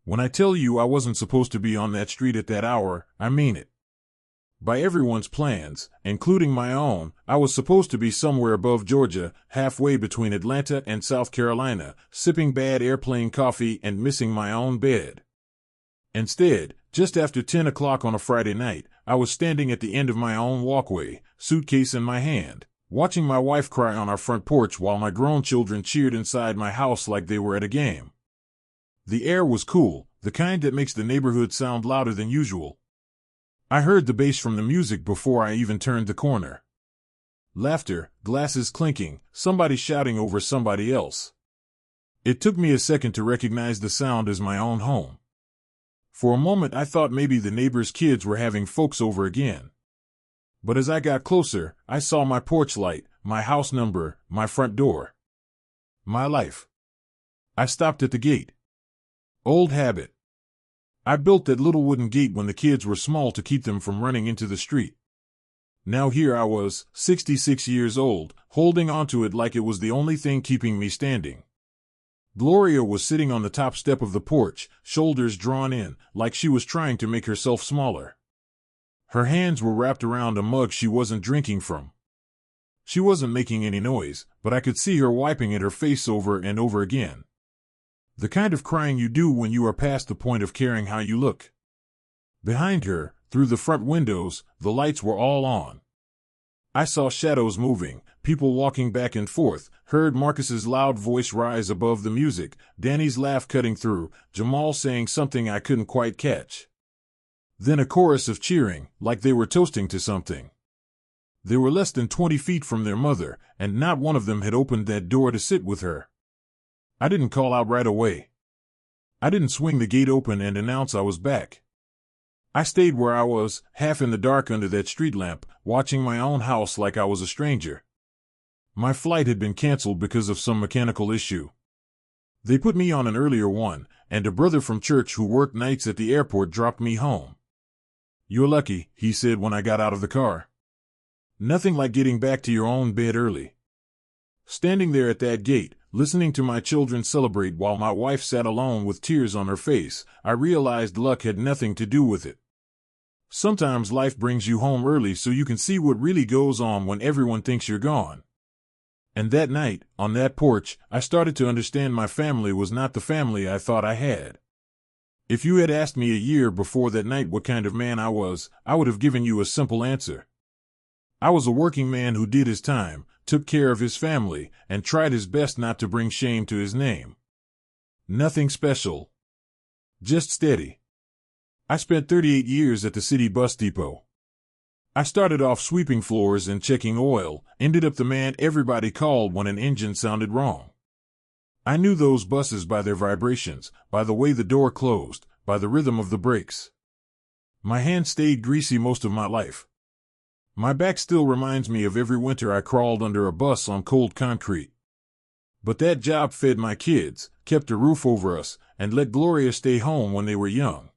When I tell you I wasn't supposed to be on that street at that hour, I mean it. By everyone's plans, including my own, I was supposed to be somewhere above Georgia, halfway between Atlanta and South Carolina, sipping bad airplane coffee and missing my own bed. Instead, just after 10 o'clock on a Friday night, I was standing at the end of my own walkway, suitcase in my hand, watching my wife cry on our front porch while my grown children cheered inside my house like they were at a game. The air was cool, the kind that makes the neighborhood sound louder than usual. I heard the bass from the music before I even turned the corner. Laughter, glasses clinking, somebody shouting over somebody else. It took me a second to recognize the sound as my own home. For a moment I thought maybe the neighbors' kids were having folks over again. But as I got closer, I saw my porch light, my house number, my front door. My life. I stopped at the gate. Old habit. I built that little wooden gate when the kids were small to keep them from running into the street. Now here I was, 66 years old, holding onto it like it was the only thing keeping me standing. Gloria was sitting on the top step of the porch, shoulders drawn in, like she was trying to make herself smaller. Her hands were wrapped around a mug she wasn't drinking from. She wasn't making any noise, but I could see her wiping at her face over and over again. The kind of crying you do when you are past the point of caring how you look. Behind her, through the front windows, the lights were all on. I saw shadows moving, people walking back and forth, heard Marcus's loud voice rise above the music, Danny's laugh cutting through, Jamal saying something I couldn't quite catch. Then a chorus of cheering, like they were toasting to something. They were less than 20 feet from their mother, and not one of them had opened that door to sit with her. I didn't call out right away. I didn't swing the gate open and announce I was back. I stayed where I was, half in the dark under that street lamp, watching my own house like I was a stranger. My flight had been canceled because of some mechanical issue. They put me on an earlier one, and a brother from church who worked nights at the airport dropped me home. "You're lucky," he said when I got out of the car. "Nothing like getting back to your own bed early." Standing there at that gate, listening to my children celebrate while my wife sat alone with tears on her face, I realized luck had nothing to do with it. Sometimes life brings you home early so you can see what really goes on when everyone thinks you're gone. And that night, on that porch, I started to understand my family was not the family I thought I had. If you had asked me a year before that night what kind of man I was, I would have given you a simple answer. I was a working man who did his time, took care of his family, and tried his best not to bring shame to his name. Nothing special. Just steady. I spent 38 years at the city bus depot. I started off sweeping floors and checking oil, ended up the man everybody called when an engine sounded wrong. I knew those buses by their vibrations, by the way the door closed, by the rhythm of the brakes. My hands stayed greasy most of my life. My back still reminds me of every winter I crawled under a bus on cold concrete. But that job fed my kids, kept a roof over us, and let Gloria stay home when they were young.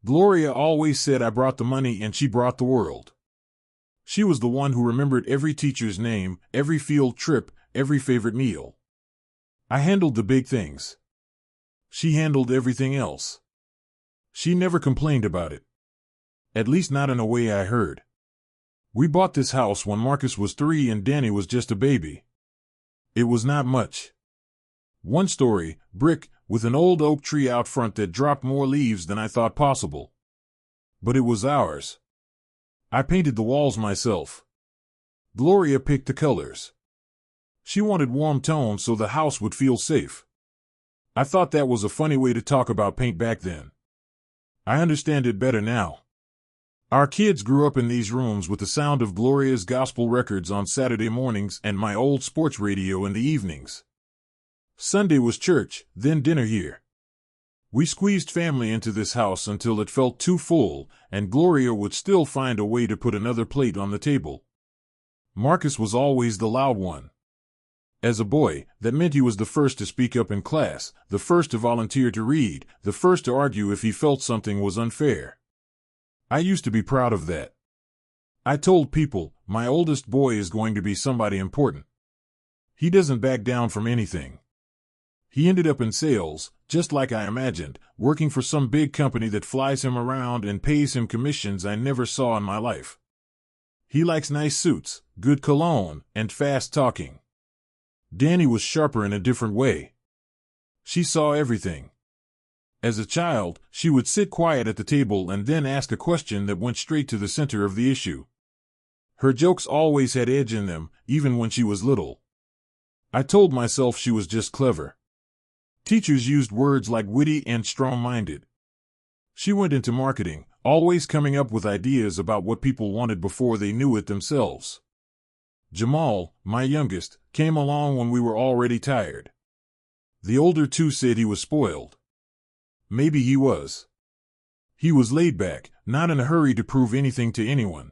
Gloria always said I brought the money and she brought the world. She was the one who remembered every teacher's name, every field trip, every favorite meal. I handled the big things. She handled everything else. She never complained about it. At least not in a way I heard. We bought this house when Marcus was 3 and Danny was just a baby. It was not much. One story, brick, with an old oak tree out front that dropped more leaves than I thought possible. But it was ours. I painted the walls myself. Gloria picked the colors. She wanted warm tones so the house would feel safe. I thought that was a funny way to talk about paint back then. I understand it better now. Our kids grew up in these rooms with the sound of Gloria's gospel records on Saturday mornings and my old sports radio in the evenings. Sunday was church, then dinner here. We squeezed family into this house until it felt too full, and Gloria would still find a way to put another plate on the table. Marcus was always the loud one. As a boy, that meant he was the first to speak up in class, the first to volunteer to read, the first to argue if he felt something was unfair. I used to be proud of that. I told people, my oldest boy is going to be somebody important. He doesn't back down from anything. He ended up in sales, just like I imagined, working for some big company that flies him around and pays him commissions I never saw in my life. He likes nice suits, good cologne, and fast talking. Danny was sharper in a different way. She saw everything. As a child, she would sit quiet at the table and then ask a question that went straight to the center of the issue. Her jokes always had edge in them, even when she was little. I told myself she was just clever. Teachers used words like witty and strong-minded. She went into marketing, always coming up with ideas about what people wanted before they knew it themselves. Jamal, my youngest, came along when we were already tired. The older two said he was spoiled. Maybe he was. He was laid back, not in a hurry to prove anything to anyone.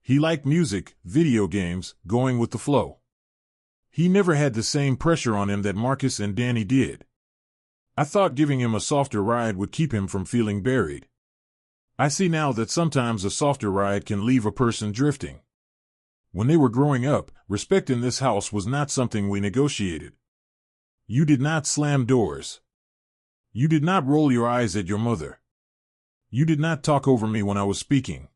He liked music, video games, going with the flow. He never had the same pressure on him that Marcus and Danny did. I thought giving him a softer ride would keep him from feeling buried. I see now that sometimes a softer ride can leave a person drifting. When they were growing up, respect in this house was not something we negotiated. You did not slam doors. You did not roll your eyes at your mother. You did not talk over me when I was speaking.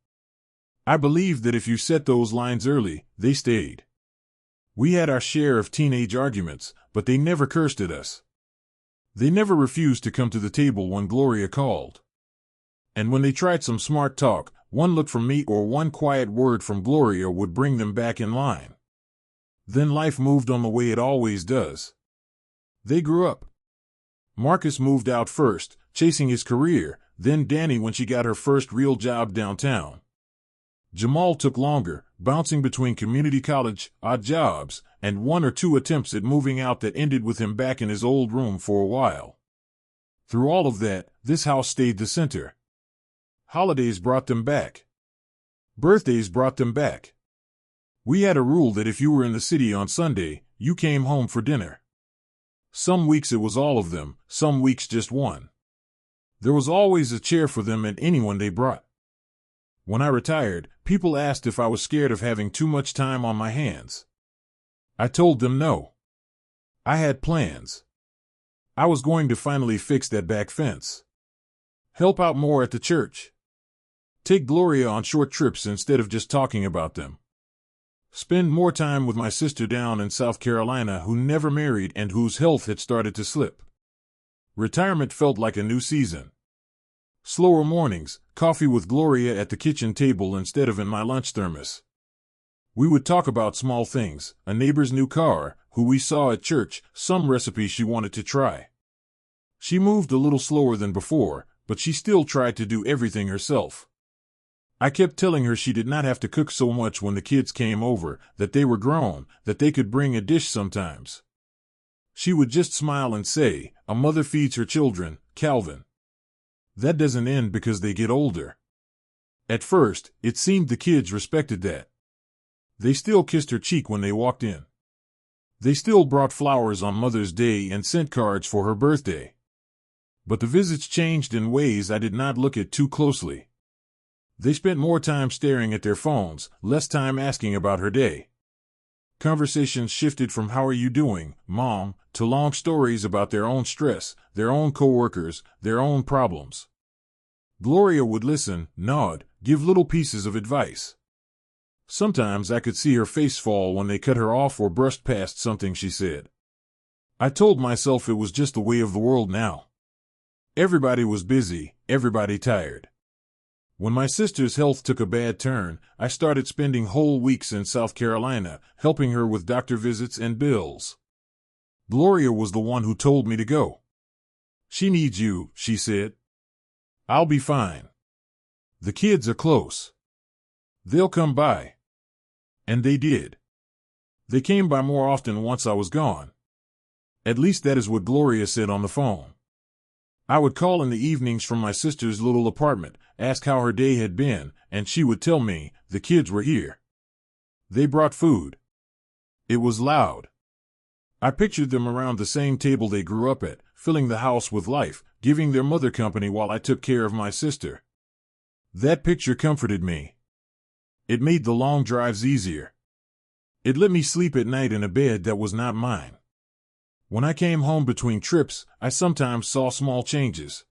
I believed that if you set those lines early, they stayed. We had our share of teenage arguments, but they never cursed at us. They never refused to come to the table when Gloria called. And when they tried some smart talk, one look from me or one quiet word from Gloria would bring them back in line. Then life moved on the way it always does. They grew up. Marcus moved out first, chasing his career, then Danny when she got her first real job downtown. Jamal took longer, bouncing between community college, odd jobs, and one or two attempts at moving out that ended with him back in his old room for a while. Through all of that, this house stayed the center. Holidays brought them back. Birthdays brought them back. We had a rule that if you were in the city on Sunday, you came home for dinner. Some weeks it was all of them, some weeks just one. There was always a chair for them and anyone they brought. When I retired, people asked if I was scared of having too much time on my hands. I told them no. I had plans. I was going to finally fix that back fence. Help out more at the church. Take Gloria on short trips instead of just talking about them. Spend more time with my sister down in South Carolina who never married and whose health had started to slip. Retirement felt like a new season. Slower mornings, coffee with Gloria at the kitchen table instead of in my lunch thermos. We would talk about small things, a neighbor's new car, who we saw at church, some recipe she wanted to try. She moved a little slower than before, but she still tried to do everything herself. I kept telling her she did not have to cook so much when the kids came over, that they were grown, that they could bring a dish sometimes. She would just smile and say, "A mother feeds her children, Calvin." That doesn't end because they get older. At first, it seemed the kids respected that. They still kissed her cheek when they walked in. They still brought flowers on Mother's Day and sent cards for her birthday. But the visits changed in ways I did not look at too closely. They spent more time staring at their phones, less time asking about her day. Conversations shifted from "How are you doing, Mom?" to long stories about their own stress, their own coworkers, their own problems. Gloria would listen, nod, give little pieces of advice. Sometimes I could see her face fall when they cut her off or brushed past something she said. I told myself it was just the way of the world now. Everybody was busy, everybody tired. When my sister's health took a bad turn, I started spending whole weeks in South Carolina, helping her with doctor visits and bills. Gloria was the one who told me to go. "She needs you," she said. "I'll be fine. The kids are close. They'll come by." And they did. They came by more often once I was gone. At least that is what Gloria said on the phone. I would call in the evenings from my sister's little apartment, ask how her day had been, and she would tell me, "The kids were here. They brought food." It was loud. I pictured them around the same table they grew up at, filling the house with life, giving their mother company while I took care of my sister. That picture comforted me. It made the long drives easier. It let me sleep at night in a bed that was not mine. When I came home between trips, I sometimes saw small changes.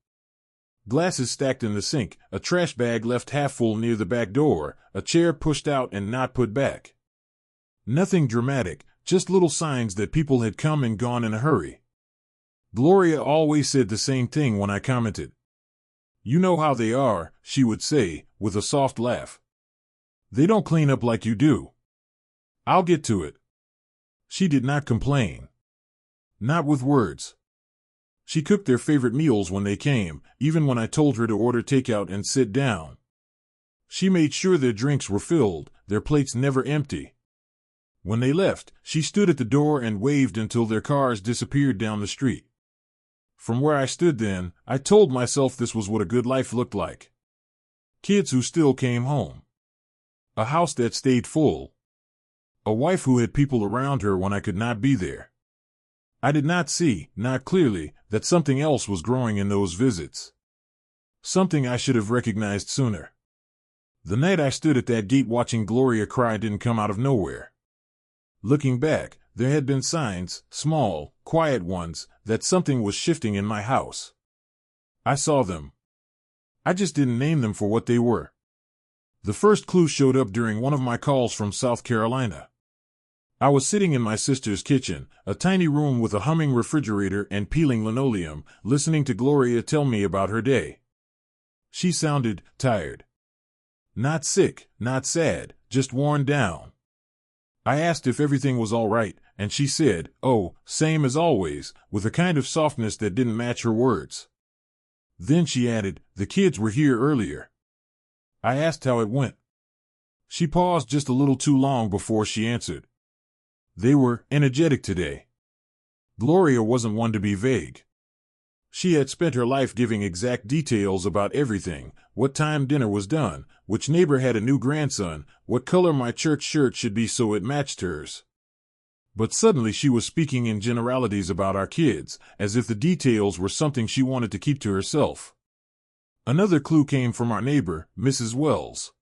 Glasses stacked in the sink, a trash bag left half full near the back door, a chair pushed out and not put back. Nothing dramatic, just little signs that people had come and gone in a hurry. Gloria always said the same thing when I commented. "You know how they are," she would say, with a soft laugh. "They don't clean up like you do." "I'll get to it." She did not complain. Not with words. She cooked their favorite meals when they came, even when I told her to order takeout and sit down. She made sure their drinks were filled, their plates never empty. When they left, she stood at the door and waved until their cars disappeared down the street. From where I stood then, I told myself this was what a good life looked like. Kids who still came home. A house that stayed full. A wife who had people around her when I could not be there. I did not see, not clearly, that something else was growing in those visits. Something I should have recognized sooner. The night I stood at that gate watching Gloria cry didn't come out of nowhere. Looking back, there had been signs, small, quiet ones, that something was shifting in my house. I saw them. I just didn't name them for what they were. The first clue showed up during one of my calls from South Carolina. I was sitting in my sister's kitchen, a tiny room with a humming refrigerator and peeling linoleum, listening to Gloria tell me about her day. She sounded tired. Not sick, not sad, just worn down. I asked if everything was all right, and she said, "Oh, same as always," with a kind of softness that didn't match her words. Then she added, "The kids were here earlier." I asked how it went. She paused just a little too long before she answered. "They were energetic today." Gloria wasn't one to be vague. She had spent her life giving exact details about everything: what time dinner was done, which neighbor had a new grandson, what color my church shirt should be so it matched hers. But suddenly she was speaking in generalities about our kids, as if the details were something she wanted to keep to herself. Another clue came from our neighbor, Mrs. Wells.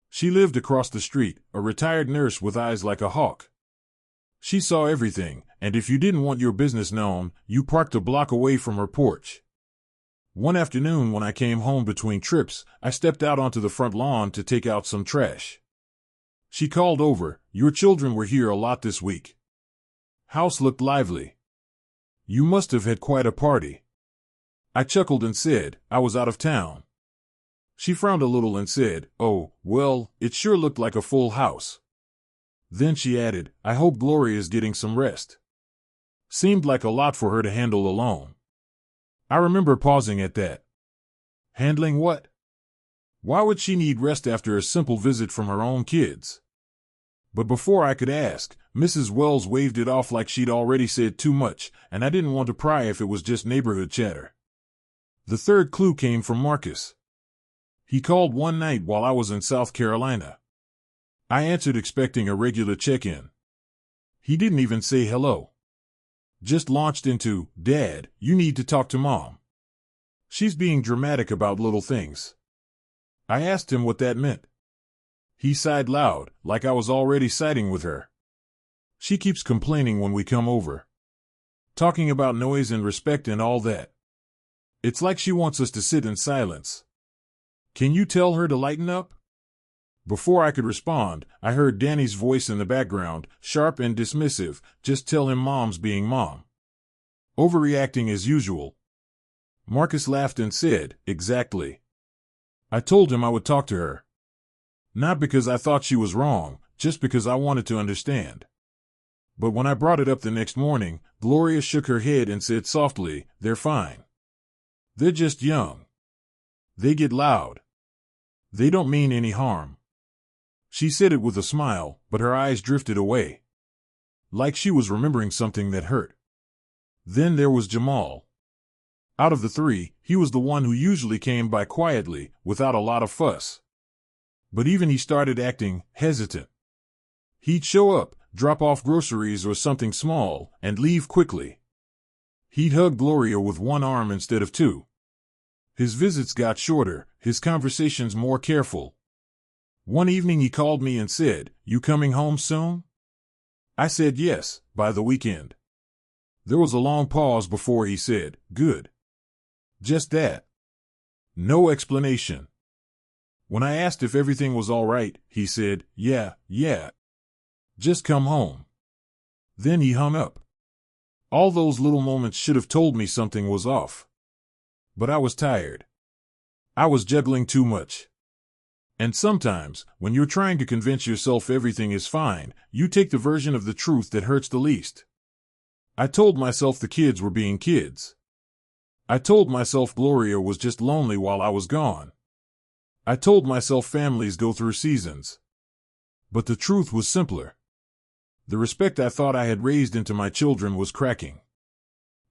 She lived across the street, a retired nurse with eyes like a hawk. She saw everything, and if you didn't want your business known, you parked a block away from her porch. One afternoon when I came home between trips, I stepped out onto the front lawn to take out some trash. She called over, "Your children were here a lot this week." House looked lively. "You must have had quite a party." I chuckled and said, "I was out of town." She frowned a little and said, "Oh, well, it sure looked like a full house." Then she added, "I hope Gloria's getting some rest." Seemed like a lot for her to handle alone. I remember pausing at that. Handling what? Why would she need rest after a simple visit from her own kids? But before I could ask, Mrs. Wells waved it off like she'd already said too much, and I didn't want to pry if it was just neighborhood chatter. The third clue came from Marcus. He called one night while I was in South Carolina. I answered expecting a regular check-in. He didn't even say hello. Just launched into, "Dad, you need to talk to Mom. She's being dramatic about little things." I asked him what that meant. He sighed loud, like I was already siding with her. "She keeps complaining when we come over. Talking about noise and respect and all that. It's like she wants us to sit in silence. Can you tell her to lighten up?" Before I could respond, I heard Danny's voice in the background, sharp and dismissive, "Just tell him Mom's being Mom. Overreacting as usual." Marcus laughed and said, "Exactly." I told him I would talk to her. Not because I thought she was wrong, just because I wanted to understand. But when I brought it up the next morning, Gloria shook her head and said softly, "They're fine. They're just young. They get loud. They don't mean any harm." She said it with a smile, but her eyes drifted away. Like she was remembering something that hurt. Then there was Jamal. Out of the three, he was the one who usually came by quietly, without a lot of fuss. But even he started acting hesitant. He'd show up, drop off groceries or something small, and leave quickly. He'd hug Gloria with one arm instead of two. His visits got shorter, his conversations more careful. One evening he called me and said, "You coming home soon?" I said yes, by the weekend. There was a long pause before he said, "Good." Just that. No explanation. When I asked if everything was all right, he said, yeah. Just come home." Then he hung up. All those little moments should have told me something was off. But I was tired. I was juggling too much. And sometimes, when you're trying to convince yourself everything is fine, you take the version of the truth that hurts the least. I told myself the kids were being kids. I told myself Gloria was just lonely while I was gone. I told myself families go through seasons. But the truth was simpler. The respect I thought I had raised into my children was cracking.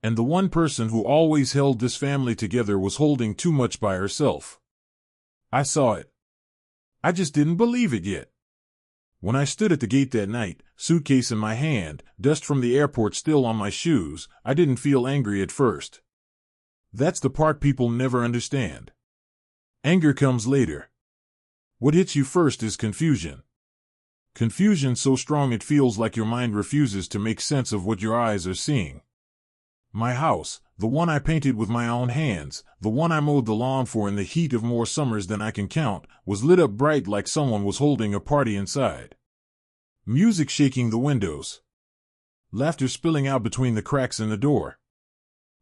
And the one person who always held this family together was holding too much by herself. I saw it. I just didn't believe it yet. When I stood at the gate that night, suitcase in my hand, dust from the airport still on my shoes, I didn't feel angry at first. That's the part people never understand. Anger comes later. What hits you first is confusion. Confusion so strong it feels like your mind refuses to make sense of what your eyes are seeing. My house, the one I painted with my own hands, the one I mowed the lawn for in the heat of more summers than I can count, was lit up bright like someone was holding a party inside. Music shaking the windows. Laughter spilling out between the cracks in the door.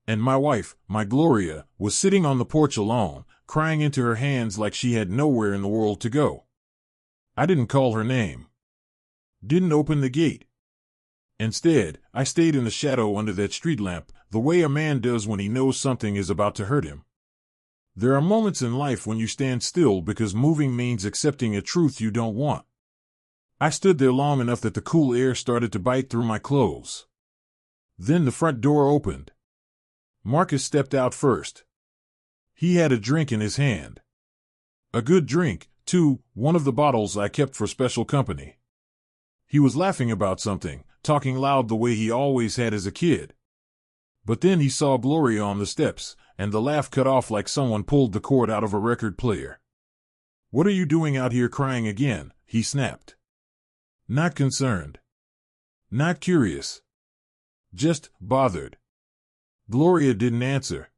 And my wife, my Gloria, was sitting on the porch alone, crying into her hands like she had nowhere in the world to go. I didn't call her name. Didn't open the gate. Instead, I stayed in the shadow under that street lamp, the way a man does when he knows something is about to hurt him. There are moments in life when you stand still because moving means accepting a truth you don't want. I stood there long enough that the cool air started to bite through my clothes. Then the front door opened. Marcus stepped out first. He had a drink in his hand. A good drink, too, one of the bottles I kept for special company. He was laughing about something, talking loud the way he always had as a kid. But then he saw Gloria on the steps, and the laugh cut off like someone pulled the cord out of a record player. "What are you doing out here crying again?" he snapped. Not concerned. Not curious. Just bothered. Gloria didn't answer.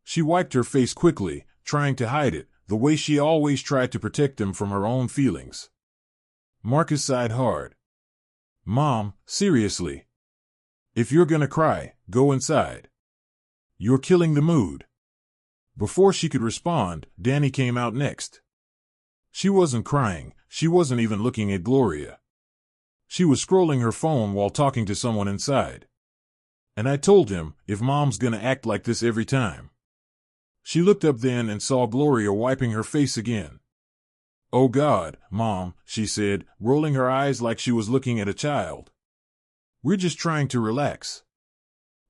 She wiped her face quickly, trying to hide it, the way she always tried to protect him from her own feelings. Marcus sighed hard. "Mom, seriously. If you're gonna cry, go inside. You're killing the mood." Before she could respond, Danny came out next. She wasn't crying, she wasn't even looking at Gloria. She was scrolling her phone while talking to someone inside. And I told him, if Mom's gonna act like this every time. She looked up then and saw Gloria wiping her face again. "Oh God, Mom," she said, rolling her eyes like she was looking at a child. "We're just trying to relax.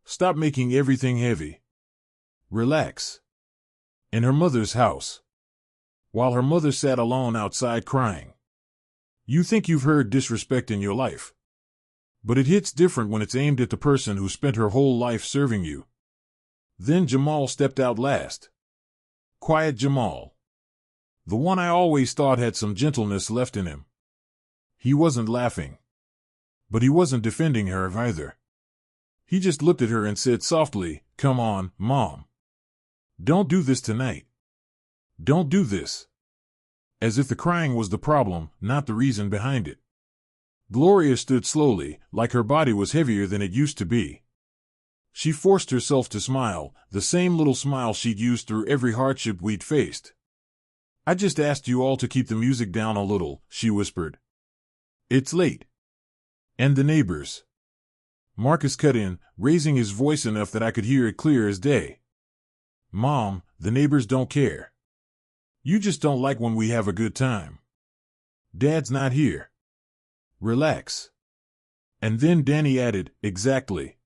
Stop making everything heavy. Relax." In her mother's house. While her mother sat alone outside crying. You think you've heard disrespect in your life. But it hits different when it's aimed at the person who spent her whole life serving you. Then Jamal stepped out last. Quiet Jamal. The one I always thought had some gentleness left in him. He wasn't laughing. But he wasn't defending her either. He just looked at her and said softly, "Come on, Mom. Don't do this tonight. Don't do this." As if the crying was the problem, not the reason behind it. Gloria stood slowly, like her body was heavier than it used to be. She forced herself to smile, the same little smile she'd used through every hardship we'd faced. "I just asked you all to keep the music down a little," she whispered. "It's late. And the neighbors." Marcus cut in, raising his voice enough that I could hear it clear as day. "Mom, the neighbors don't care. You just don't like when we have a good time. Dad's not here. Relax." And then Danny added, "Exactly.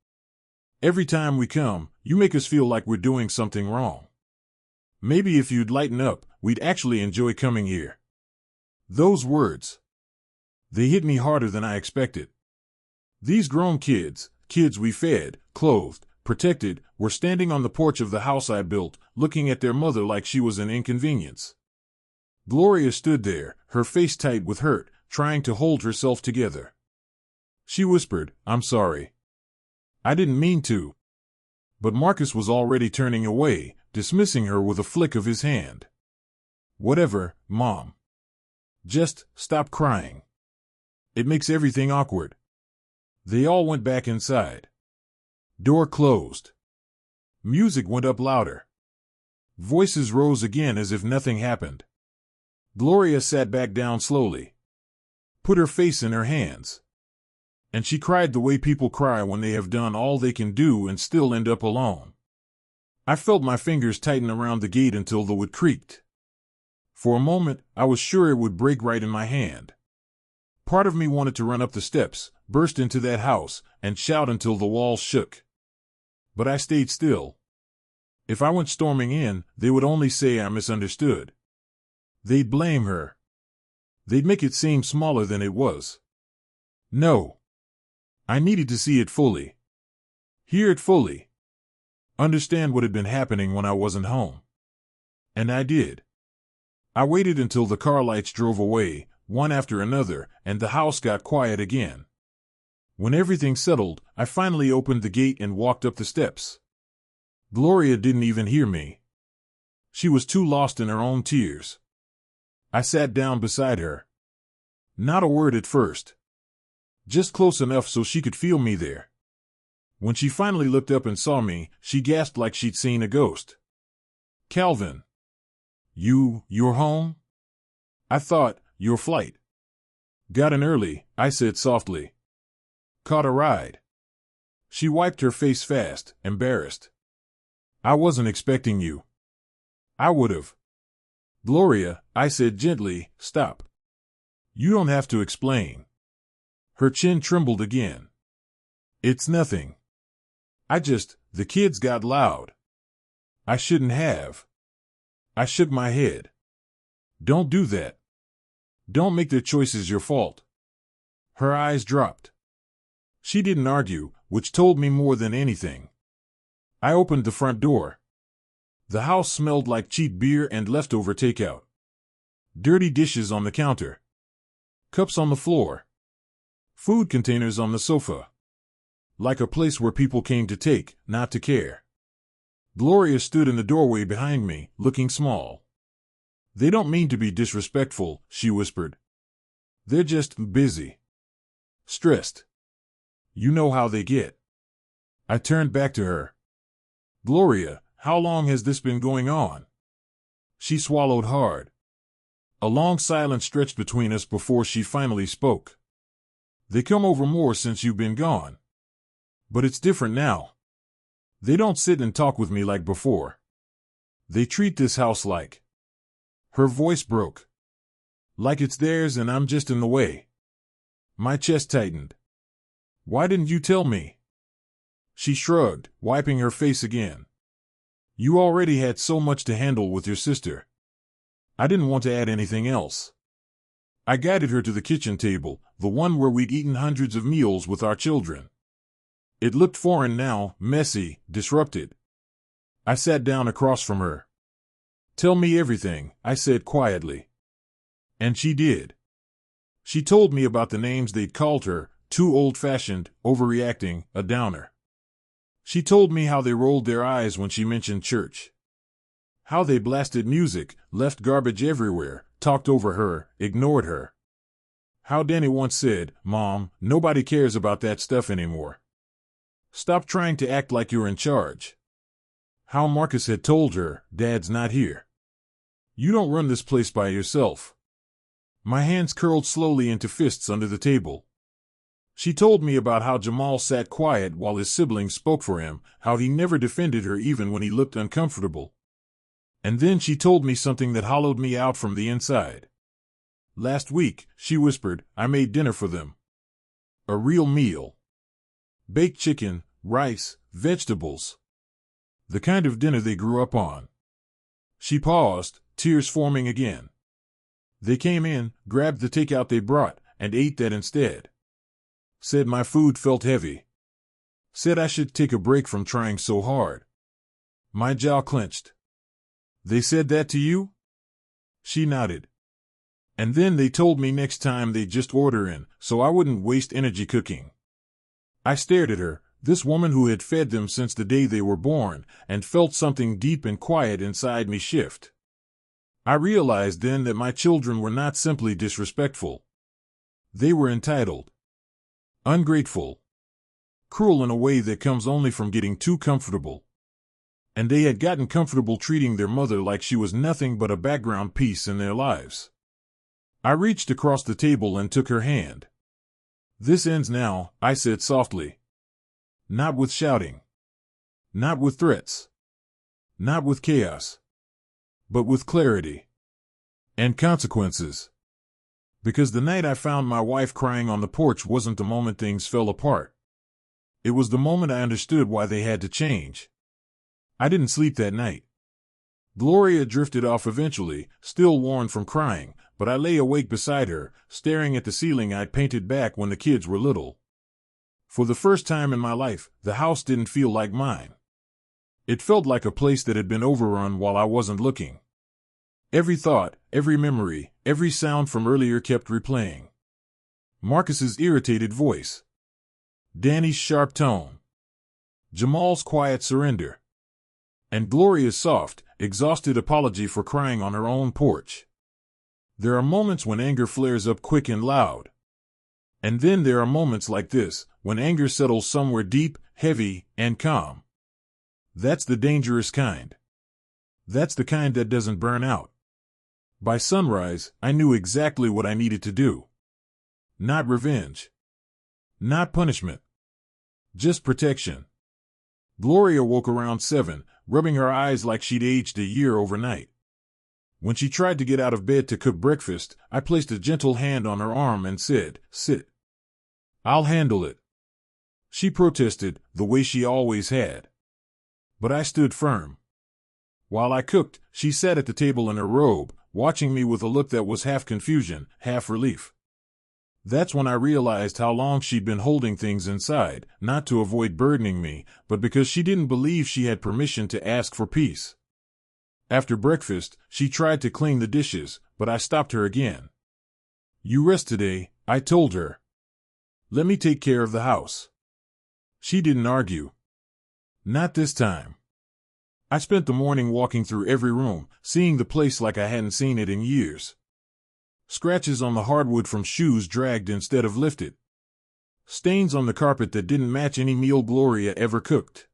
Every time we come, you make us feel like we're doing something wrong. Maybe if you'd lighten up, we'd actually enjoy coming here." Those words. They hit me harder than I expected. These grown kids we fed, clothed, protected, were standing on the porch of the house I built, looking at their mother like she was an inconvenience. Gloria stood there, her face tight with hurt, trying to hold herself together. She whispered, "I'm sorry. I didn't mean to. But Marcus was already turning away, dismissing her with a flick of his hand. Whatever, Mom. Just stop crying. It makes everything awkward. They all went back inside. Door closed. Music went up louder. Voices rose again as if nothing happened. Gloria sat back down slowly, put her face in her hands. And she cried the way people cry when they have done all they can do and still end up alone. I felt my fingers tighten around the gate until the wood creaked. For a moment, I was sure it would break right in my hand. Part of me wanted to run up the steps, burst into that house, and shout until the walls shook. But I stayed still. If I went storming in, they would only say I misunderstood. They'd blame her. They'd make it seem smaller than it was. No. I needed to see it fully. Hear it fully. Understand what had been happening when I wasn't home. And I did. I waited until the car lights drove away, one after another, and the house got quiet again. When everything settled, I finally opened the gate and walked up the steps. Gloria didn't even hear me. She was too lost in her own tears. I sat down beside her. Not a word at first. Just close enough so she could feel me there. When she finally looked up and saw me, she gasped like she'd seen a ghost. Calvin. You're home? I thought, your flight. Got in early, I said softly. Caught a ride. She wiped her face fast, embarrassed. I wasn't expecting you. I would've. Gloria, I said gently, stop. You don't have to explain. Her chin trembled again. It's nothing. The kids got loud. I shouldn't have. I shook my head. Don't do that. Don't make their choices your fault. Her eyes dropped. She didn't argue, which told me more than anything. I opened the front door. The house smelled like cheap beer and leftover takeout. Dirty dishes on the counter. Cups on the floor. Food containers on the sofa. Like a place where people came to take, not to care. Gloria stood in the doorway behind me, looking small. They don't mean to be disrespectful, she whispered. They're just busy. Stressed. You know how they get. I turned back to her. Gloria, how long has this been going on? She swallowed hard. A long silence stretched between us before she finally spoke. They come over more since you've been gone. But it's different now. They don't sit and talk with me like before. They treat this house like... Her voice broke. Like it's theirs and I'm just in the way. My chest tightened. Why didn't you tell me? She shrugged, wiping her face again. You already had so much to handle with your sister. I didn't want to add anything else. I guided her to the kitchen table, the one where we'd eaten hundreds of meals with our children. It looked foreign now, messy, disrupted. I sat down across from her. Tell me everything, I said quietly. And she did. She told me about the names they'd called her, too old-fashioned, overreacting, a downer. She told me how they rolled their eyes when she mentioned church. How they blasted music, left garbage everywhere, talked over her, ignored her. How Danny once said, Mom, nobody cares about that stuff anymore. Stop trying to act like you're in charge. How Marcus had told her, Dad's not here. You don't run this place by yourself. My hands curled slowly into fists under the table. She told me about how Jamal sat quiet while his siblings spoke for him, how he never defended her even when he looked uncomfortable. And then she told me something that hollowed me out from the inside. Last week, she whispered, I made dinner for them. A real meal. Baked chicken, rice, vegetables. The kind of dinner they grew up on. She paused, tears forming again. They came in, grabbed the takeout they brought, and ate that instead. Said my food felt heavy. Said I should take a break from trying so hard. My jaw clenched. They said that to you? She nodded. And then they told me next time they'd just order in, so I wouldn't waste energy cooking. I stared at her, This woman who had fed them since the day they were born, and felt something deep and quiet inside me shift. I realized then that my children were not simply disrespectful. They were entitled, ungrateful, cruel in a way that comes only from getting too comfortable. And they had gotten comfortable treating their mother like she was nothing but a background piece in their lives. I reached across the table and took her hand. "This ends now," I said softly. "Not with shouting. Not with threats. Not with chaos. But with clarity. And consequences." Because the night I found my wife crying on the porch wasn't the moment things fell apart. It was the moment I understood why they had to change. I didn't sleep that night. Gloria drifted off eventually, still worn from crying, but I lay awake beside her, staring at the ceiling I'd painted back when the kids were little. For the first time in my life, the house didn't feel like mine. It felt like a place that had been overrun while I wasn't looking. Every thought, every memory, every sound from earlier kept replaying. Marcus's irritated voice. Danny's sharp tone. Jamal's quiet surrender. And Gloria's soft, exhausted apology for crying on her own porch. There are moments when anger flares up quick and loud. And then there are moments like this, when anger settles somewhere deep, heavy, and calm. That's the dangerous kind. That's the kind that doesn't burn out. By sunrise, I knew exactly what I needed to do. Not revenge. Not punishment. Just protection. Gloria woke around 7, rubbing her eyes like she'd aged a year overnight. When she tried to get out of bed to cook breakfast, I placed a gentle hand on her arm and said, "Sit. I'll handle it." She protested, the way she always had. But I stood firm. While I cooked, she sat at the table in her robe, watching me with a look that was half confusion, half relief. That's when I realized how long she'd been holding things inside, not to avoid burdening me, but because she didn't believe she had permission to ask for peace. After breakfast, she tried to clean the dishes, but I stopped her again. "You rest today," I told her. "Let me take care of the house." She didn't argue. Not this time. I spent the morning walking through every room, seeing the place like I hadn't seen it in years. Scratches on the hardwood from shoes dragged instead of lifted. Stains on the carpet that didn't match any meal Gloria ever cooked.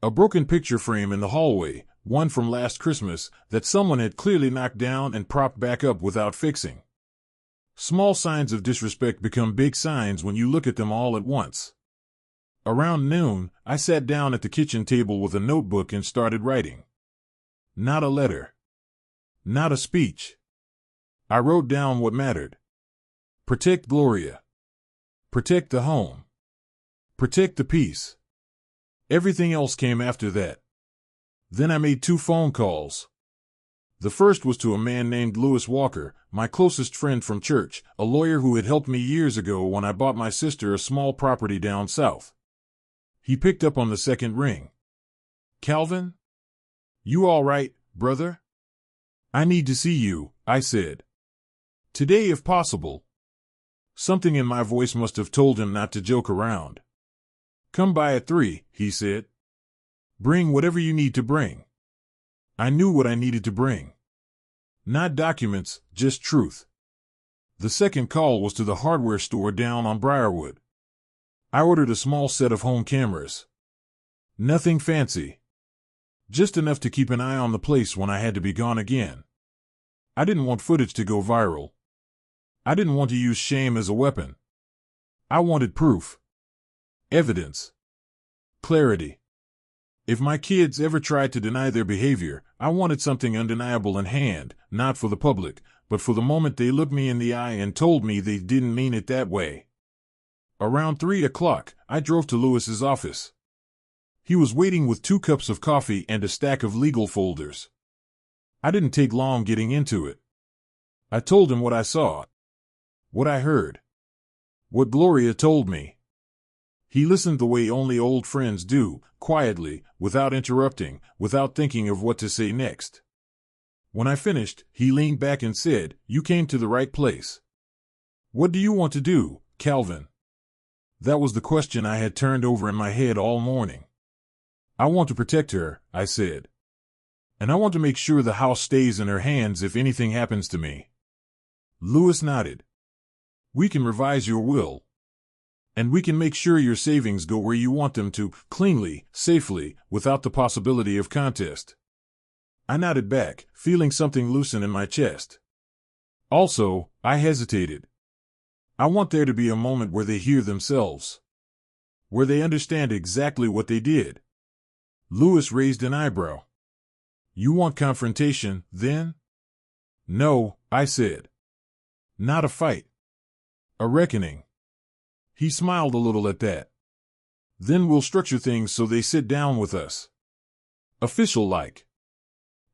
A broken picture frame in the hallway, one from last Christmas, that someone had clearly knocked down and propped back up without fixing. Small signs of disrespect become big signs when you look at them all at once. Around noon, I sat down at the kitchen table with a notebook and started writing. Not a letter. Not a speech. I wrote down what mattered. Protect Gloria. Protect the home. Protect the peace. Everything else came after that. Then I made 2 phone calls. The first was to a man named Lewis Walker, my closest friend from church, a lawyer who had helped me years ago when I bought my sister a small property down south. He picked up on the second ring. "Calvin? You all right, brother? I need to see you," I said. "Today if possible." Something in my voice must have told him not to joke around. "Come by at 3, he said. "Bring whatever you need to bring." I knew what I needed to bring. Not documents, just truth. The second call was to the hardware store down on Briarwood. I ordered a small set of home cameras. Nothing fancy. Just enough to keep an eye on the place when I had to be gone again. I didn't want footage to go viral. I didn't want to use shame as a weapon. I wanted proof. Evidence. Clarity. If my kids ever tried to deny their behavior, I wanted something undeniable in hand, not for the public, but for the moment they looked me in the eye and told me they didn't mean it that way. Around 3 o'clock, I drove to Lewis's office. He was waiting with 2 cups of coffee and a stack of legal folders. I didn't take long getting into it. I told him what I saw. What I heard. What Gloria told me. He listened the way only old friends do, quietly, without interrupting, without thinking of what to say next. When I finished, he leaned back and said, "You came to the right place. What do you want to do, Calvin?" That was the question I had turned over in my head all morning. I want to protect her, I said. And I want to make sure the house stays in her hands if anything happens to me. Lewis nodded. We can revise your will. And we can make sure your savings go where you want them to, cleanly, safely, without the possibility of contest. I nodded back, feeling something loosen in my chest. Also, I hesitated. I want there to be a moment where they hear themselves. Where they understand exactly what they did. Lewis raised an eyebrow. You want confrontation, then? No, I said. Not a fight. A reckoning. He smiled a little at that. Then we'll structure things so they sit down with us. Official-like.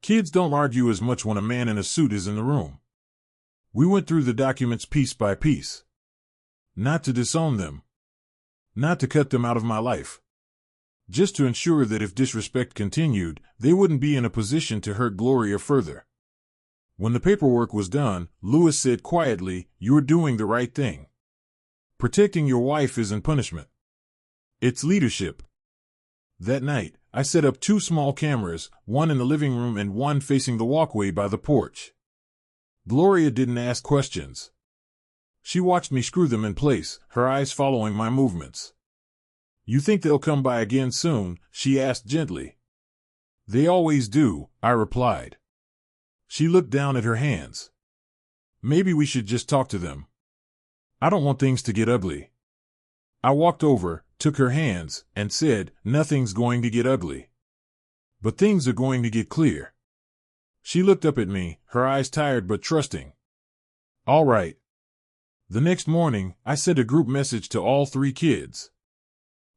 Kids don't argue as much when a man in a suit is in the room. We went through the documents piece by piece. Not to disown them. Not to cut them out of my life. Just to ensure that if disrespect continued, they wouldn't be in a position to hurt Gloria further. When the paperwork was done, Lewis said quietly, "You're doing the right thing. Protecting your wife isn't punishment. It's leadership." That night, I set up 2 small cameras, one in the living room and one facing the walkway by the porch. Gloria didn't ask questions. She watched me screw them in place, her eyes following my movements. You think they'll come by again soon? She asked gently. They always do, I replied. She looked down at her hands. Maybe we should just talk to them. I don't want things to get ugly. I walked over, took her hands, and said, nothing's going to get ugly. But things are going to get clear. She looked up at me, her eyes tired but trusting. All right. The next morning, I sent a group message to all 3 kids.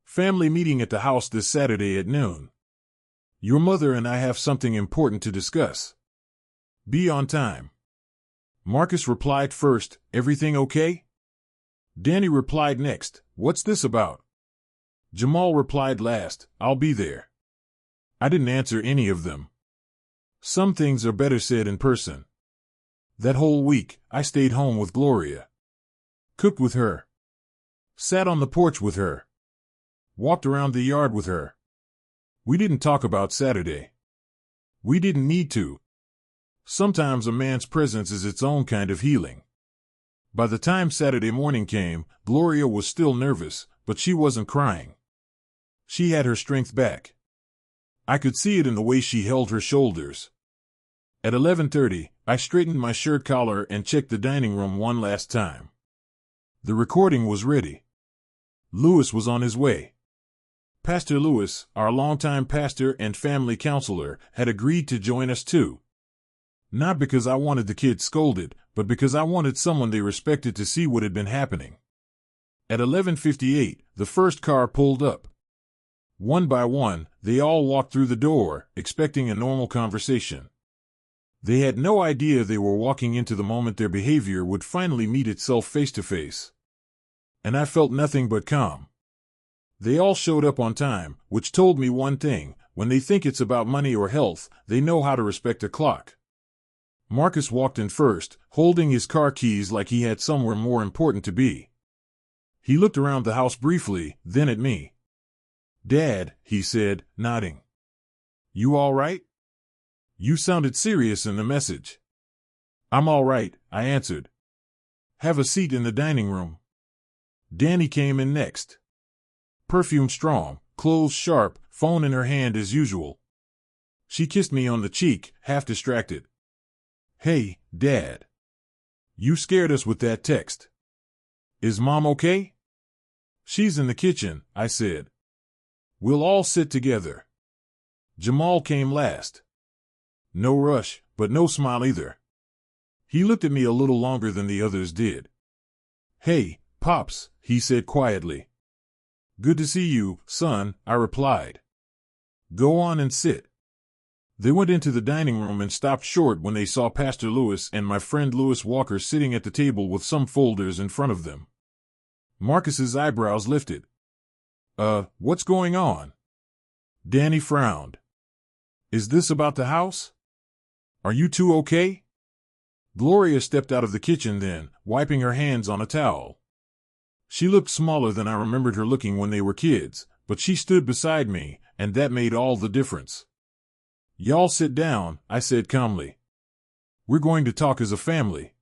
Family meeting at the house this Saturday at noon. Your mother and I have something important to discuss. Be on time. Marcus replied first, everything okay? Danny replied next, what's this about? Jamal replied last, I'll be there. I didn't answer any of them. Some things are better said in person. That whole week, I stayed home with Gloria. Cooked with her. Sat on the porch with her. Walked around the yard with her. We didn't talk about Saturday. We didn't need to. Sometimes a man's presence is its own kind of healing. By the time Saturday morning came, Gloria was still nervous, but she wasn't crying. She had her strength back. I could see it in the way she held her shoulders. At 11:30, I straightened my shirt collar and checked the dining room one last time. The recording was ready. Lewis was on his way. Pastor Lewis, our longtime pastor and family counselor, had agreed to join us too. Not because I wanted the kids scolded, but because I wanted someone they respected to see what had been happening. At 11:58, the first car pulled up. One by one, they all walked through the door, expecting a normal conversation. They had no idea they were walking into the moment their behavior would finally meet itself face to face. And I felt nothing but calm. They all showed up on time, which told me one thing: when they think it's about money or health, they know how to respect a clock. Marcus walked in first, holding his car keys like he had somewhere more important to be. He looked around the house briefly, then at me. Dad, he said, nodding. You all right? You sounded serious in the message. I'm all right, I answered. Have a seat in the dining room. Danny came in next. Perfume strong, clothes sharp, phone in her hand as usual. She kissed me on the cheek, half distracted. Hey, Dad. You scared us with that text. Is Mom okay? She's in the kitchen, I said. We'll all sit together. Jamal came last. No rush, but no smile either. He looked at me a little longer than the others did. Hey, Pops, he said quietly. Good to see you, son, I replied. Go on and sit. They went into the dining room and stopped short when they saw Pastor Lewis and my friend Lewis Walker sitting at the table with some folders in front of them. Marcus's eyebrows lifted. What's going on? Danny frowned. Is this about the house? Are you two okay? Gloria stepped out of the kitchen then, wiping her hands on a towel. She looked smaller than I remembered her looking when they were kids, but she stood beside me, and that made all the difference. "Y'all sit down," I said calmly. "We're going to talk as a family."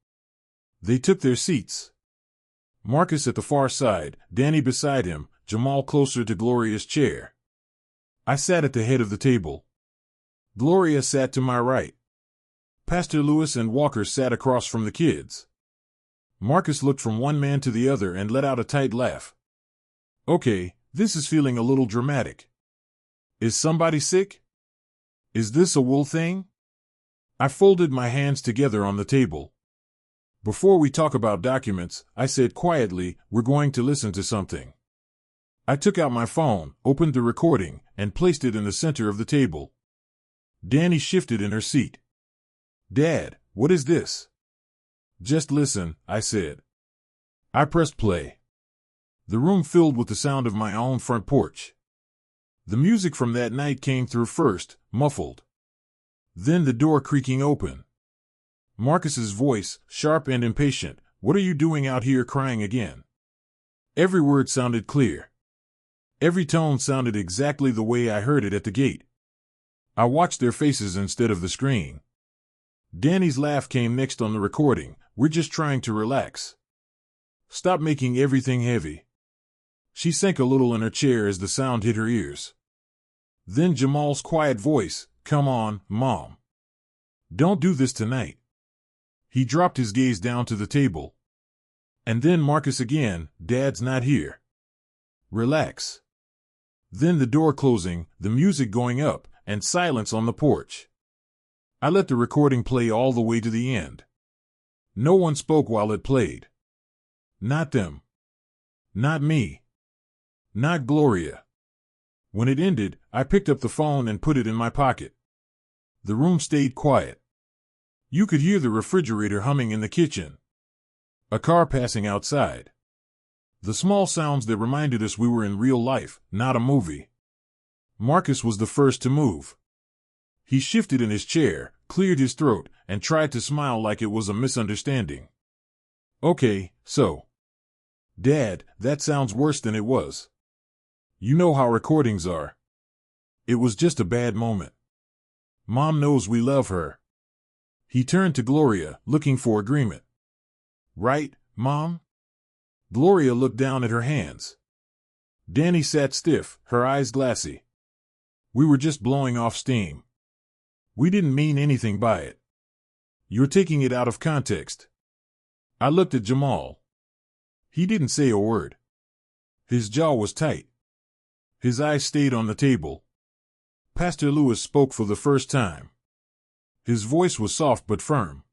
They took their seats. Marcus at the far side, Danny beside him, Jamal closer to Gloria's chair. I sat at the head of the table. Gloria sat to my right. Pastor Lewis and Walker sat across from the kids. Marcus looked from one man to the other and let out a tight laugh. "Okay, this is feeling a little dramatic. Is somebody sick? Is this a wool thing?" I folded my hands together on the table. "Before we talk about documents," I said quietly, "we're going to listen to something." I took out my phone, opened the recording, and placed it in the center of the table. Danny shifted in her seat. "Dad, what is this?" "Just listen," I said. I pressed play. The room filled with the sound of my own front porch. The music from that night came through first, muffled. Then the door creaking open. Marcus's voice, sharp and impatient. "What are you doing out here crying again?" Every word sounded clear. Every tone sounded exactly the way I heard it at the gate. I watched their faces instead of the screen. Danny's laugh came next on the recording. "We're just trying to relax. Stop making everything heavy." She sank a little in her chair as the sound hit her ears. Then Jamal's quiet voice, "Come on, Mom. Don't do this tonight." He dropped his gaze down to the table. And then Marcus again, "Dad's not here. Relax." Then the door closing, the music going up, and silence on the porch. I let the recording play all the way to the end. No one spoke while it played. Not them. Not me. Not Gloria. When it ended, I picked up the phone and put it in my pocket. The room stayed quiet. You could hear the refrigerator humming in the kitchen. A car passing outside. The small sounds that reminded us we were in real life, not a movie. Marcus was the first to move. He shifted in his chair, cleared his throat, and tried to smile like it was a misunderstanding. "Okay, so. Dad, that sounds worse than it was. You know how recordings are. It was just a bad moment. Mom knows we love her." He turned to Gloria, looking for agreement. "Right, Mom?" Gloria looked down at her hands. Danny sat stiff, her eyes glassy. "We were just blowing off steam. We didn't mean anything by it. You're taking it out of context." I looked at Jamal. He didn't say a word. His jaw was tight. His eyes stayed on the table. Pastor Lewis spoke for the first time. His voice was soft but firm.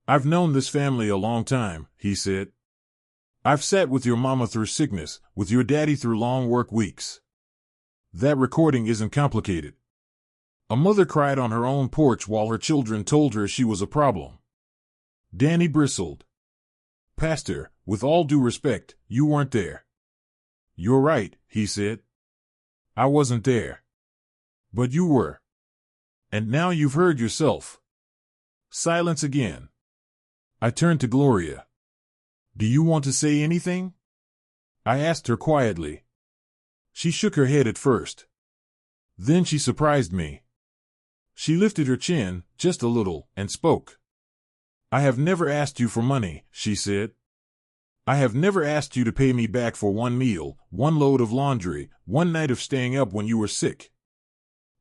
"I've known this family a long time," he said. "I've sat with your mama through sickness, with your daddy through long work weeks. That recording isn't complicated. A mother cried on her own porch while her children told her she was a problem." Danny bristled. "Pastor, with all due respect, you weren't there." "You're right," he said. "I wasn't there. But you were. And now you've heard yourself." Silence again. I turned to Gloria. "Do you want to say anything?" I asked her quietly. She shook her head at first. Then she surprised me. She lifted her chin, just a little, and spoke. "I have never asked you for money," she said. "I have never asked you to pay me back for one meal, one load of laundry, one night of staying up when you were sick.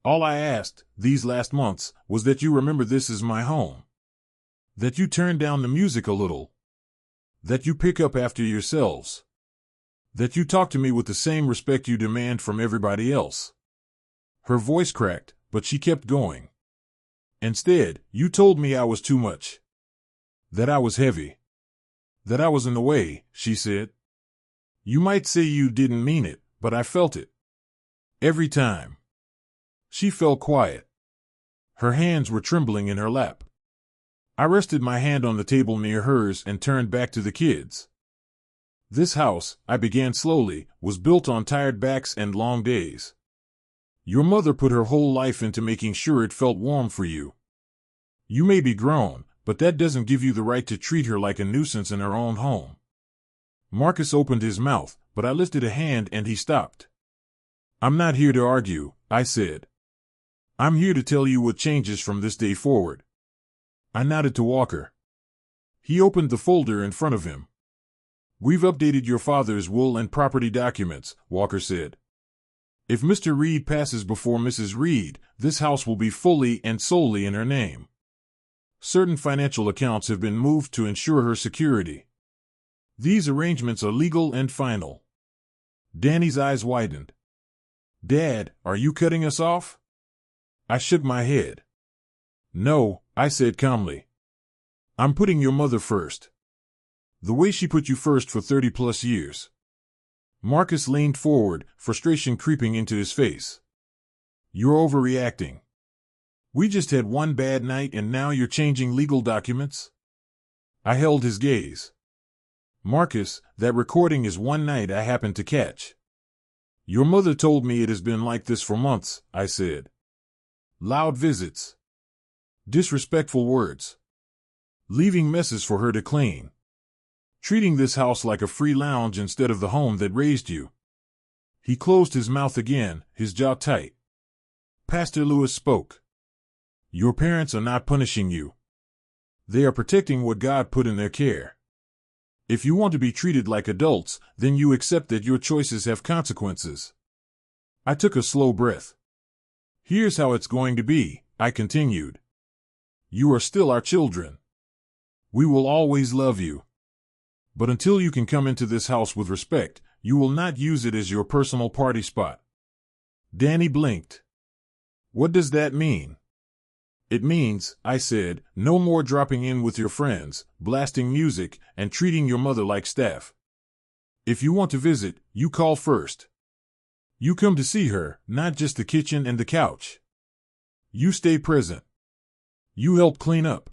All I asked, these last months, was that you remember this is my home. That you turn down the music a little. That you pick up after yourselves. That you talk to me with the same respect you demand from everybody else." Her voice cracked, but she kept going. "Instead, you told me I was too much. That I was heavy. That I was in the way," she said. "You might say you didn't mean it, but I felt it. Every time." She fell quiet. Her hands were trembling in her lap. I rested my hand on the table near hers and turned back to the kids. "This house," I began slowly, "was built on tired backs and long days. Your mother put her whole life into making sure it felt warm for you. You may be grown, but that doesn't give you the right to treat her like a nuisance in her own home. Marcus opened his mouth, but I lifted a hand and he stopped. I'm not here to argue, I said. I'm here to tell you what changes from this day forward. I nodded to Walker. He opened the folder in front of him. We've updated your father's will and property documents, Walker said. If Mr. Reed passes before Mrs. Reed, this house will be fully and solely in her name. Certain financial accounts have been moved to ensure her security. These arrangements are legal and final. Danny's eyes widened. Dad, are you cutting us off? I shook my head. No, I said calmly. I'm putting your mother first. The way she put you first for 30+ years. Marcus leaned forward, frustration creeping into his face. You're overreacting. We just had one bad night and now you're changing legal documents? I held his gaze. Marcus, that recording is one night I happened to catch. Your mother told me it has been like this for months, I said. Loud visits. Disrespectful words. Leaving messes for her to clean. Treating this house like a free lounge instead of the home that raised you. He closed his mouth again, his jaw tight. Pastor Lewis spoke. Your parents are not punishing you. They are protecting what God put in their care. If you want to be treated like adults, then you accept that your choices have consequences. I took a slow breath. Here's how it's going to be, I continued. You are still our children. We will always love you. But until you can come into this house with respect, you will not use it as your personal party spot. Danny blinked. What does that mean? It means, I said, no more dropping in with your friends, blasting music, and treating your mother like staff. If you want to visit, you call first. You come to see her, not just the kitchen and the couch. You stay present. You help clean up.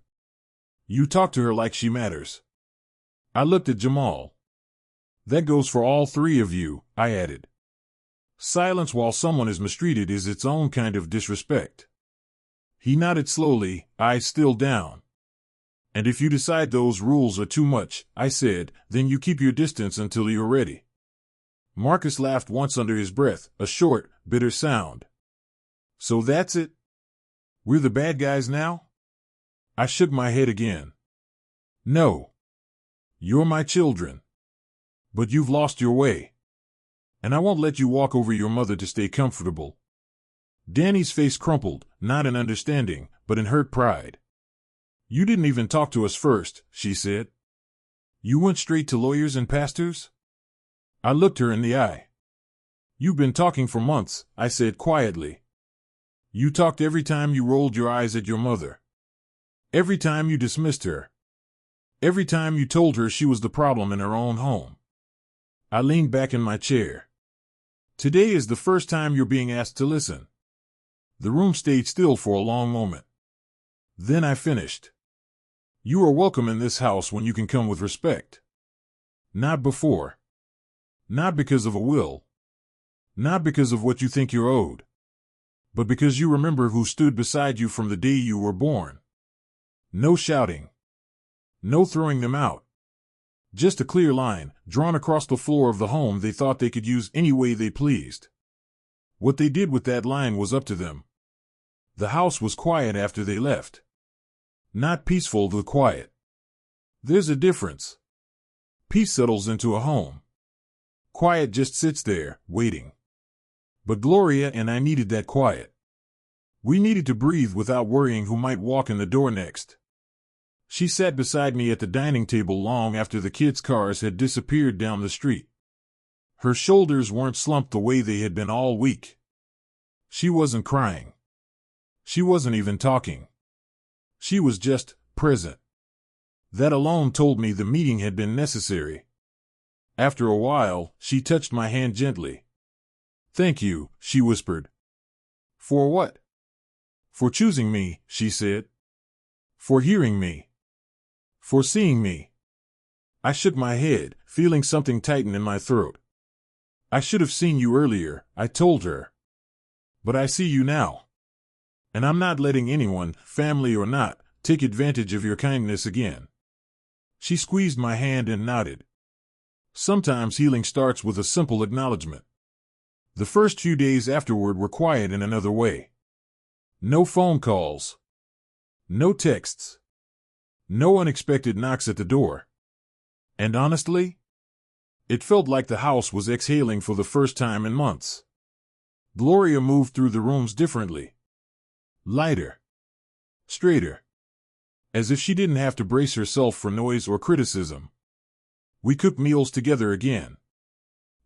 You talk to her like she matters. I looked at Jamal. That goes for all three of you, I added. Silence while someone is mistreated is its own kind of disrespect. He nodded slowly, eyes still down. And if you decide those rules are too much, I said, then you keep your distance until you're ready. Marcus laughed once under his breath, a short, bitter sound. So that's it? We're the bad guys now? I shook my head again. No. You're my children. But you've lost your way. And I won't let you walk over your mother to stay comfortable. Danny's face crumpled, not in understanding, but in hurt pride. You didn't even talk to us first, she said. You went straight to lawyers and pastors? I looked her in the eye. You've been talking for months, I said quietly. You talked every time you rolled your eyes at your mother. Every time you dismissed her. Every time you told her she was the problem in her own home. I leaned back in my chair. Today is the first time you're being asked to listen. The room stayed still for a long moment. Then I finished. You are welcome in this house when you can come with respect. Not before. Not because of a will. Not because of what you think you're owed. But because you remember who stood beside you from the day you were born. No shouting. No throwing them out. Just a clear line, drawn across the floor of the home they thought they could use any way they pleased. What they did with that line was up to them. The house was quiet after they left. Not peaceful, but quiet. There's a difference. Peace settles into a home. Quiet just sits there, waiting. But Gloria and I needed that quiet. We needed to breathe without worrying who might walk in the door next. She sat beside me at the dining table long after the kids' cars had disappeared down the street. Her shoulders weren't slumped the way they had been all week. She wasn't crying. She wasn't even talking. She was just present. That alone told me the meeting had been necessary. After a while, she touched my hand gently. Thank you, she whispered. For what? For choosing me, she said. For hearing me. For seeing me. I shook my head, feeling something tighten in my throat. I should have seen you earlier, I told her. But I see you now. And I'm not letting anyone, family or not, take advantage of your kindness again. She squeezed my hand and nodded. Sometimes healing starts with a simple acknowledgement. The first few days afterward were quiet in another way. No phone calls. No texts. No unexpected knocks at the door. And honestly, it felt like the house was exhaling for the first time in months. Gloria moved through the rooms differently. Lighter. Straighter. As if she didn't have to brace herself for noise or criticism. We cooked meals together again.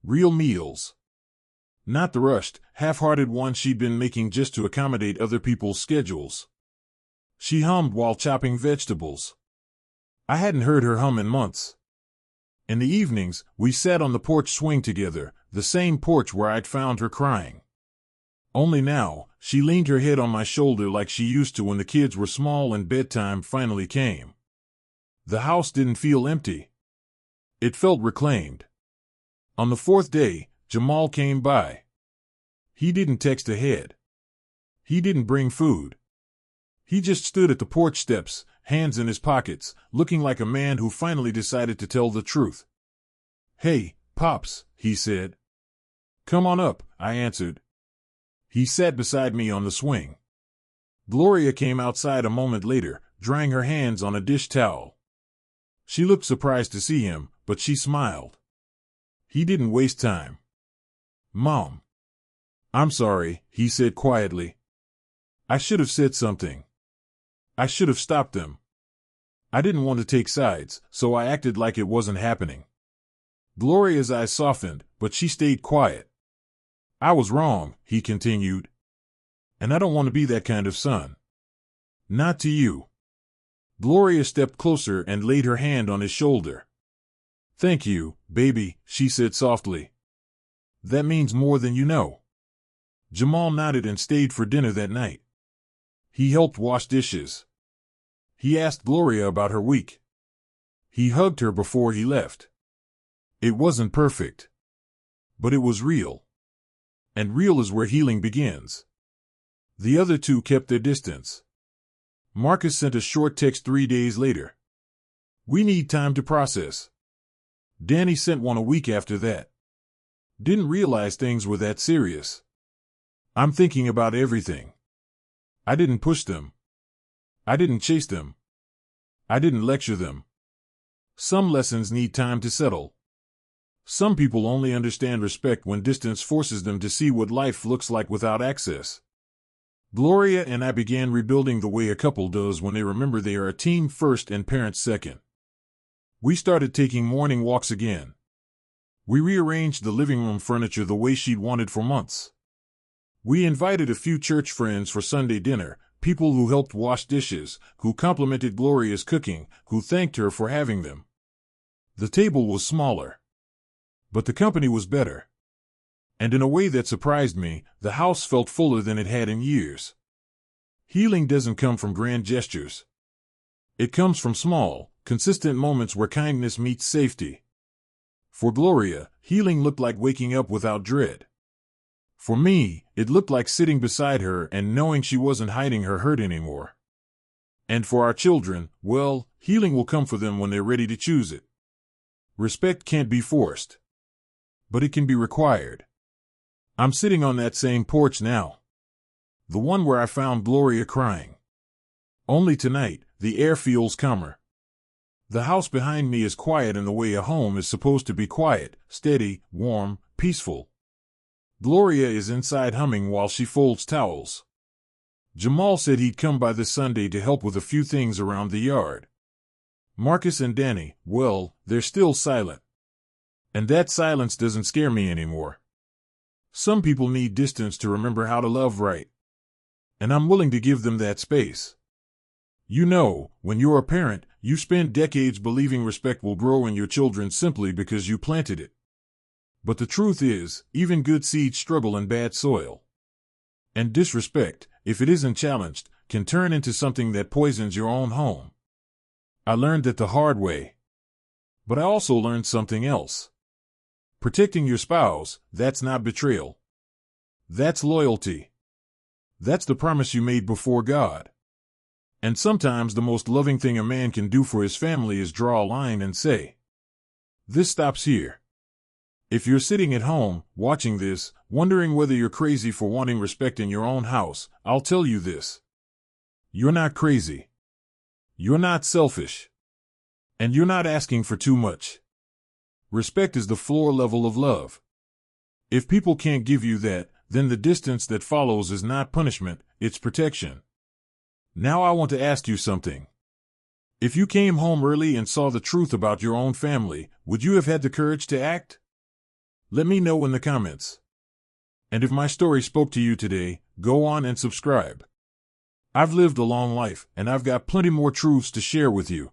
Real meals. Not the rushed, half-hearted ones she'd been making just to accommodate other people's schedules. She hummed while chopping vegetables. I hadn't heard her hum in months. In the evenings, we sat on the porch swing together, the same porch where I'd found her crying. Only now, she leaned her head on my shoulder like she used to when the kids were small and bedtime finally came. The house didn't feel empty. It felt reclaimed. On the fourth day, Jamal came by. He didn't text ahead. He didn't bring food. He just stood at the porch steps, hands in his pockets, looking like a man who finally decided to tell the truth. "Hey, Pops," he said. "Come on up," I answered. He sat beside me on the swing. Gloria came outside a moment later, drying her hands on a dish towel. She looked surprised to see him, but she smiled. He didn't waste time. "Mom." "I'm sorry," he said quietly. "I should have said something. I should have stopped them. I didn't want to take sides, so I acted like it wasn't happening." Gloria's eyes softened, but she stayed quiet. "I was wrong," he continued. "And I don't want to be that kind of son. Not to you." Gloria stepped closer and laid her hand on his shoulder. "Thank you, baby," she said softly. "That means more than you know." Jamal nodded and stayed for dinner that night. He helped wash dishes. He asked Gloria about her week. He hugged her before he left. It wasn't perfect. But it was real. And real is where healing begins. The other two kept their distance. Marcus sent a short text 3 days later. "We need time to process." Danny sent one a week after that. Didn't realize things were that serious. "I'm thinking about everything." I didn't push them. I didn't chase them. I didn't lecture them. Some lessons need time to settle. Some people only understand respect when distance forces them to see what life looks like without access. Gloria and I began rebuilding the way a couple does when they remember they are a team first and parents second. We started taking morning walks again. We rearranged the living room furniture the way she'd wanted for months. We invited a few church friends for Sunday dinner, people who helped wash dishes, who complimented Gloria's cooking, who thanked her for having them. The table was smaller. But the company was better. And in a way that surprised me, the house felt fuller than it had in years. Healing doesn't come from grand gestures. It comes from small, consistent moments where kindness meets safety. For Gloria, healing looked like waking up without dread. For me, it looked like sitting beside her and knowing she wasn't hiding her hurt anymore. And for our children, well, healing will come for them when they're ready to choose it. Respect can't be forced. But it can be required. I'm sitting on that same porch now. The one where I found Gloria crying. Only tonight, the air feels calmer. The house behind me is quiet in the way a home is supposed to be quiet, steady, warm, peaceful. Gloria is inside humming while she folds towels. Jamal said he'd come by this Sunday to help with a few things around the yard. Marcus and Danny, well, they're still silent. And that silence doesn't scare me anymore. Some people need distance to remember how to love right. And I'm willing to give them that space. You know, when you're a parent, you spend decades believing respect will grow in your children simply because you planted it. But the truth is, even good seeds struggle in bad soil. And disrespect, if it isn't challenged, can turn into something that poisons your own home. I learned that the hard way. But I also learned something else. Protecting your spouse, that's not betrayal. That's loyalty. That's the promise you made before God. And sometimes the most loving thing a man can do for his family is draw a line and say, This stops here. If you're sitting at home, watching this, wondering whether you're crazy for wanting respect in your own house, I'll tell you this. You're not crazy. You're not selfish. And you're not asking for too much. Respect is the floor level of love. If people can't give you that, then the distance that follows is not punishment, it's protection. Now I want to ask you something. If you came home early and saw the truth about your own family, would you have had the courage to act? Let me know in the comments. And if my story spoke to you today, go on and subscribe. I've lived a long life, and I've got plenty more truths to share with you.